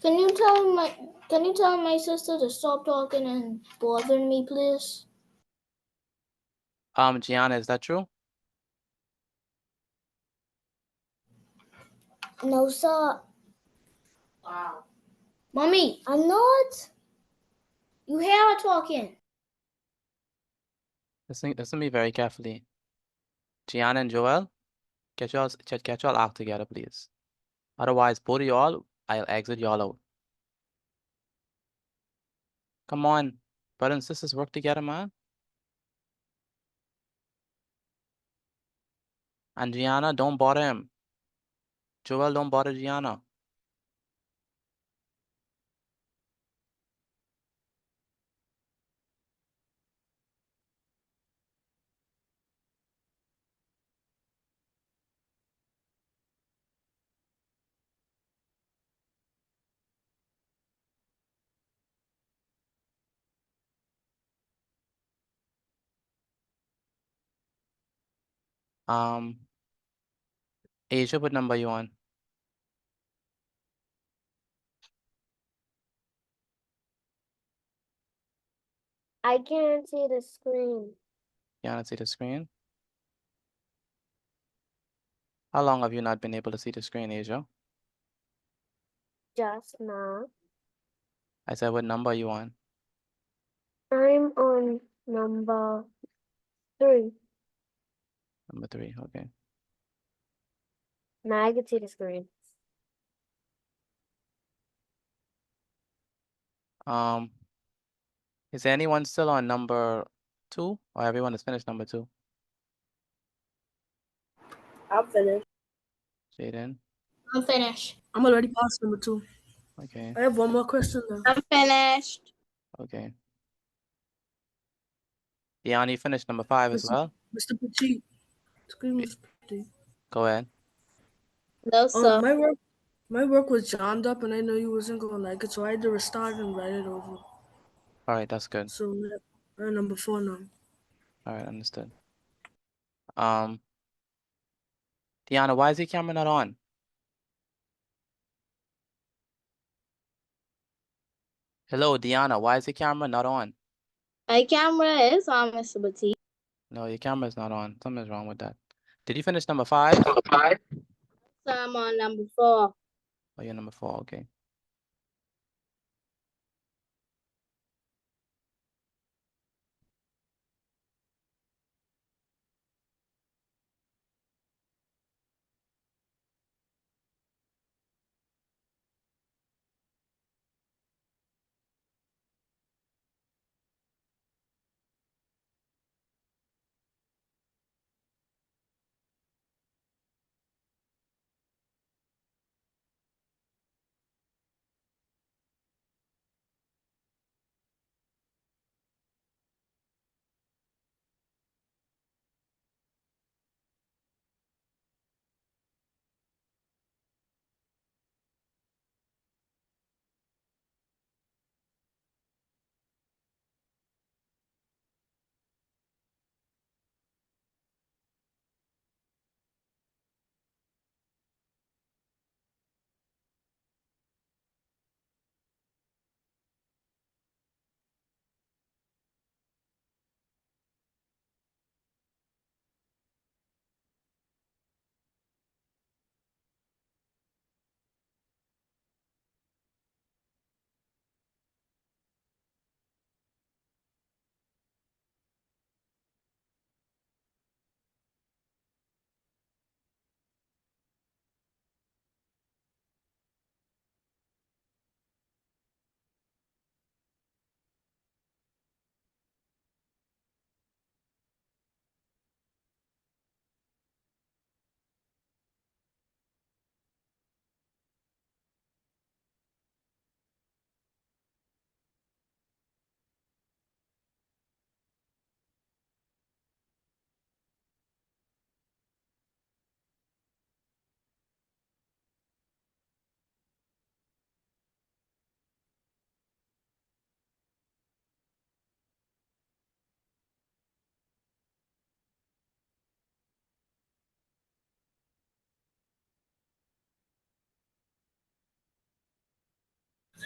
Can you tell my sister to stop talking and bothering me, please? Gianna, is that true? No, sir. Wow. Mommy, I'm not. You hear her talking. Listen to me very carefully. Gianna and Joel, get y'all act together, please. Otherwise, both of y'all, I'll exit y'all out. Come on, brothers and sisters, work together, man. And Gianna, don't bother him. Joel, don't bother Gianna. Um, Asia, what number you on? I can't see the screen. Gianna, see the screen? How long have you not been able to see the screen, Asia? Just now. I said, what number you on? I'm on number 3. Number 3, okay. Now I can see the screen. Um, is anyone still on number 2? Or everyone has finished number 2? I'm finished. Jaden? I'm finished. I'm already past number 2. Okay, I have one more question though. I'm finished. okay. Diana, you finished number 5 as Mr. well? Mr. Petit. Screen Y- was Petit. Go ahead. No, sir. My work was jammed up, and I know you wasn't gonna like it, so I had to restart and write it over. All right, that's good. So we're number 4 now. All right, understood. Um, Diana, why is your camera not on? Hello, Diana, why is your camera not on? My camera is on, Mr. Batiste. No, your camera is not on. Something's wrong with that. Did you finish number 5? So I'm on number 4. Oh, you're number 4, okay.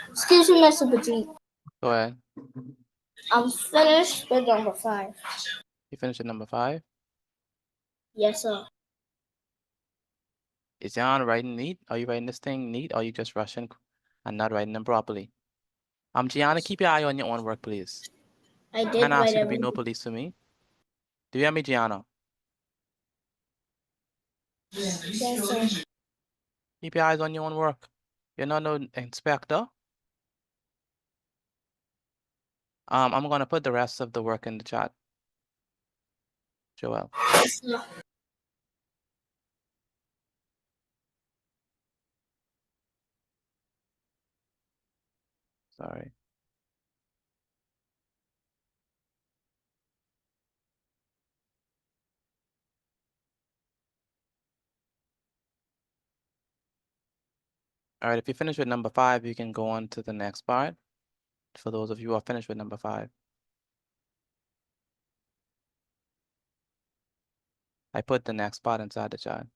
Excuse me, Mr. Petit. Go ahead. I'm finished with number 5. You finished at number 5. Yes, sir. Is Jan writing neat? Are you writing this thing neat? Or are you just rushing and not writing them properly? Gianna, keep your eye on your own work, please. I I did can't ask write you to be everything. no police to me. Do you hear me, Gianna? Yes, sir. Keep your eyes on your own work. You're not no inspector. I'm gonna put the rest of the work in the chat. Joel. Yes, sir. Sorry. All right, if you finish with number 5, you can go on to the next part. For those of you who are finished with number 5. I put the next part inside the chat.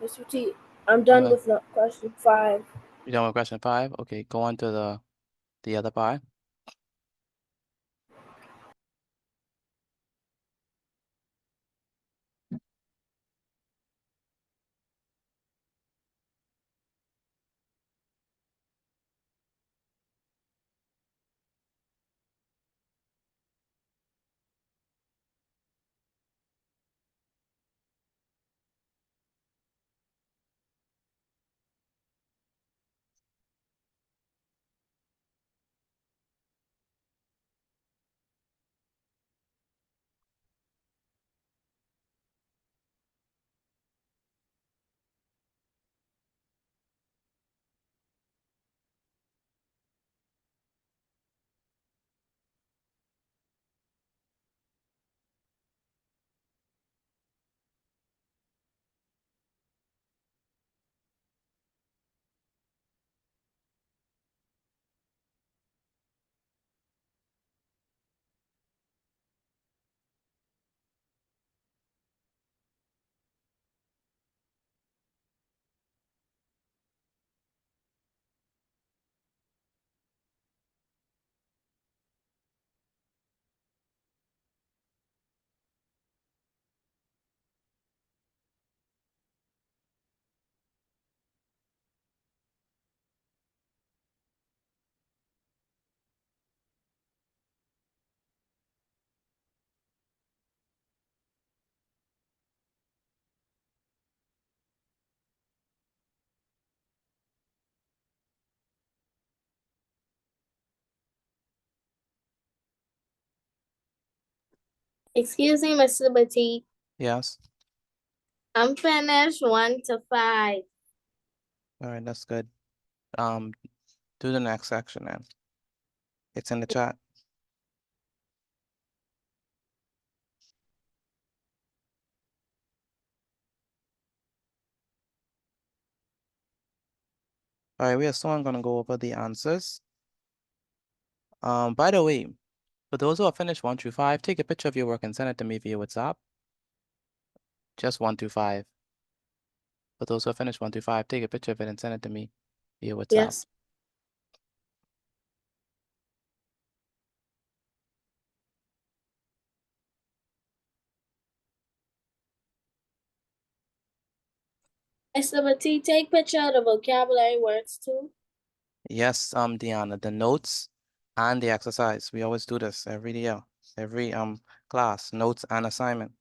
Mr. T, I'm done with question 5. You done with question 5? Okay, go on to the other part. Excuse me, Mr. Batty. Yes. I'm finished 1 to 5. All right, that's good. Do the next section then. It's in the chat. All right, we are soon gonna go over the answers. By the way, for those who have finished 1 through 5, take a picture of your work and send it to me via WhatsApp. Just 1 through 5. For those who have finished 1 through 5, take a picture of it and send it to me via WhatsApp. Yes. Mr. Batty, take picture of the vocabulary words too. Yes, Deanna, the notes and the exercise. We always do this every year, every class, notes and assignment.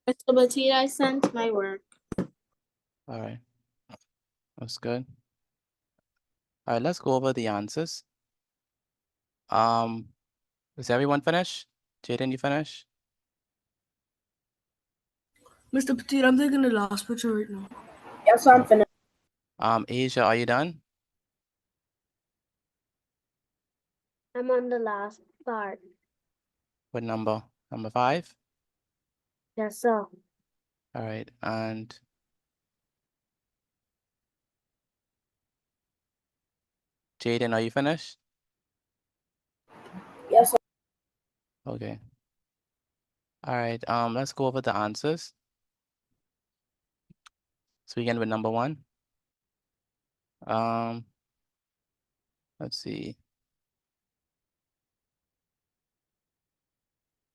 Mr. Batty, I sent my work. All right, that's good. All right, let's go over the answers. Is everyone finished? Jaden, you finished? Mr. Petit, I'm taking the last picture right now. Yes, I'm finished. Asia, are you done? I'm on the last part. What number? Number 5? Yes, sir. All right, and Jaden, are you finished? Yes, sir. Okay. All right, let's go over the answers. So we begin with number 1. Let's see.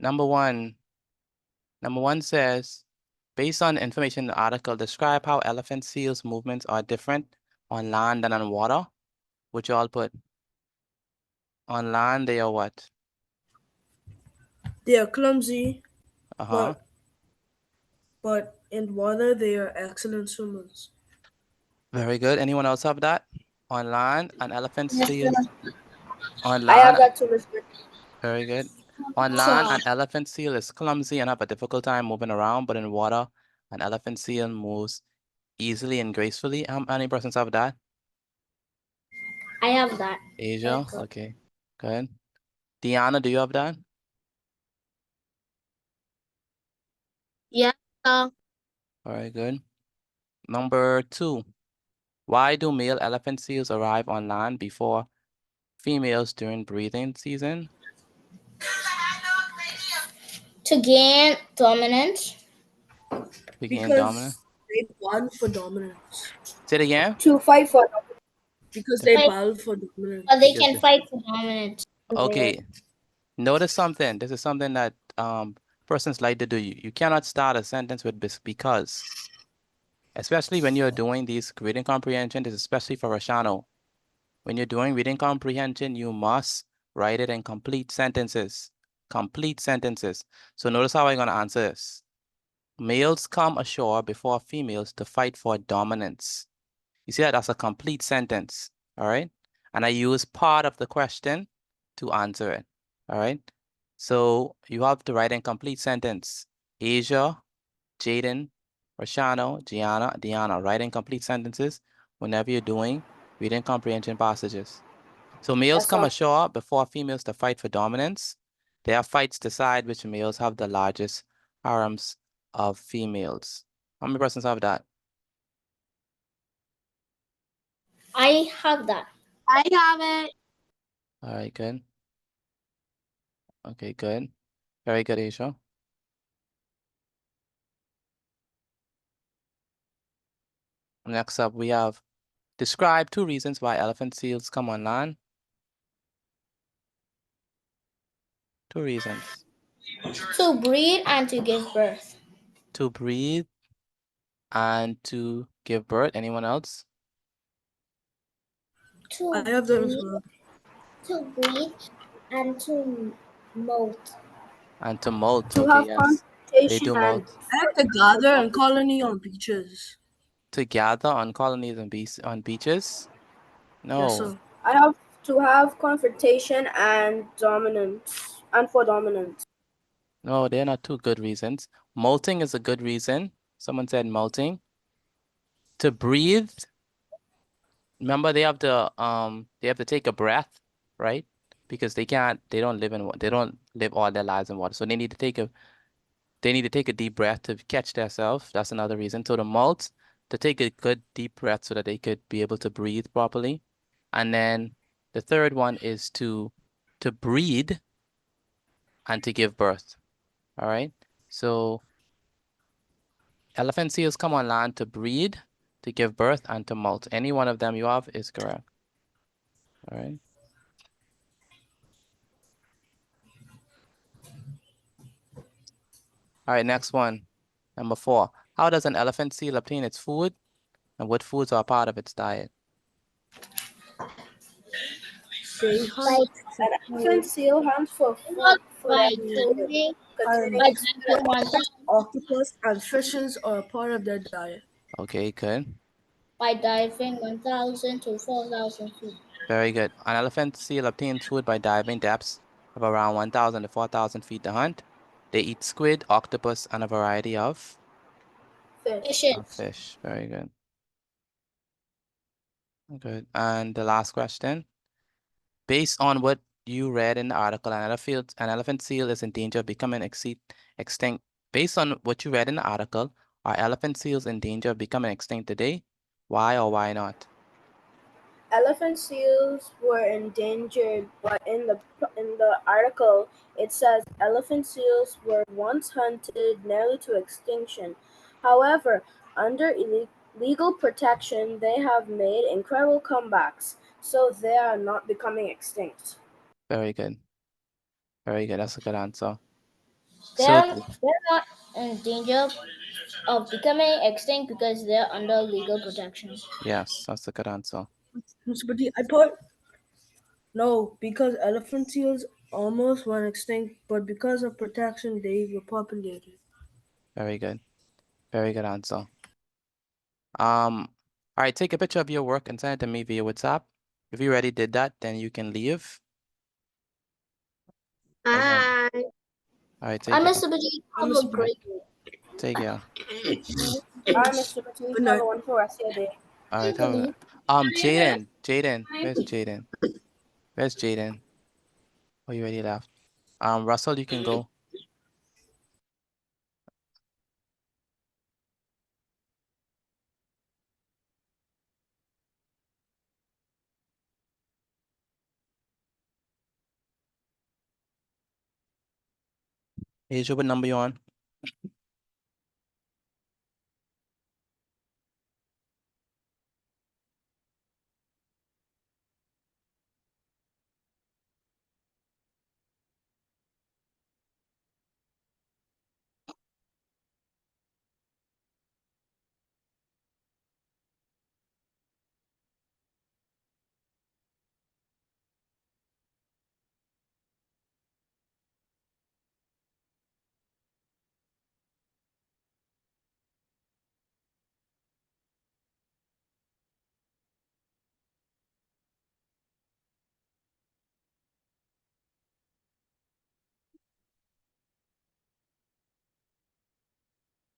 Number one says, based on information in the article, describe how elephant seals movements are different on land and on water. Which you all put? On land, they are what? They are clumsy, Uh-huh. but in water they are excellent swimmers. Very good. Anyone else have that? On land, an elephant Yes, seal. sir. On I have land, that too, Mr. very good. On land, an elephant seal is clumsy and have a difficult time moving around, but in water, an elephant seal moves easily and gracefully. How many persons have that? I have that. Asia, okay, good. Deanna, do you have that? Yes, sir. All right, good. Number 2, why do male elephant seals arrive on land before females during breeding season? To gain dominance. To gain dominance. Because they bond for dominance. Say it again. To fight for. Because The- they Like, battle for dominance. but they because can the- fight for dominance. okay, notice something. This is something that persons like to do. You cannot start a sentence with because, especially when you're doing these reading comprehension. This is especially for Rashano. When you're doing reading comprehension, you must write it in complete sentences. Complete sentences. So notice how I'm going to answer this. Males come ashore before females to fight for dominance. You see that? That's a complete sentence. All right. And I use part of the question to answer it. All right. So you have to write in complete sentence. Asia, Jaden, Rashano, Gianna, Diana. Write in complete sentences whenever you're doing reading comprehension passages. So males Yes, come sir. ashore before females to fight for dominance. Their fights decide which males have the largest harems of females. How many persons have that? I have that. I have it. All right, good. Okay, good. Very good, Aisha. Next up, we have describe 2 reasons why elephant seals come on land. 2 reasons. To breed and to give birth. To breathe and to give birth. Anyone else? To I have them as breed, well. to breed, and to molt. And to molt. To Okay, have yes. They confrontation do and molt. I have to gather and colony on beaches. To gather on colonies and on beaches? Yes, No. sir. I have to have confrontation and dominance and for dominance. No, they're not 2 good reasons. Molting is a good reason. Someone said molting. To breathe, remember they have to take a breath, right? Because they don't live they don't live all their lives in water. So they need to take a deep breath to catch themselves. That's another reason. So the molt, to take a good deep breath so that they could be able to breathe properly. And then the third one is to breed and to give birth. All right. So elephant seals come on land to breed, to give birth, and to molt. Any one of them you have is correct. All right. All right, next one. Number 4. How does an elephant seal obtain its food? And what foods are part of its diet? They hunt Like, for An elephant food, seal hunts for food not for by their food, diving, and by containing diving squid, 1,000, octopus and fishes are a part of their diet. Okay, good. by diving 1,000 to 4,000 feet. Very good. An elephant seal obtains food by diving depths of around 1,000 to 4,000 feet to hunt. They eat squid, octopus, and a variety fish. Fishes. fish. Very good. Good. And the last question. Based on what you read in the article, an elephant seal is in danger of becoming extinct. Based on what you read in the article, are elephant seals in danger of becoming extinct today? Why or why not? Elephant seals were endangered, but in the article it says elephant seals were once hunted nearly to extinction. However, under legal protection, they have made incredible comebacks, so they are not becoming extinct. Very good. Very good. That's a good answer. So, They're not in danger of becoming extinct because they're under legal protection. yes, that's a good answer. But I put no because elephant seals almost went extinct, but because of protection, they were populated. Very good. Very good answer. All right, take a picture of your work and send it to me via WhatsApp. If you already did that, then you can leave. And then, Hi. all right, I take care. Mr. Baji, I have miss a you. All right, great day. take care. Bye, Mr. Petit. Good Have night. a wonderful rest of your day. All right, You can leave. Jaden, where's Jaden? Where's Jaden? Oh, you already left. Russell, you can go. Here's what number you on?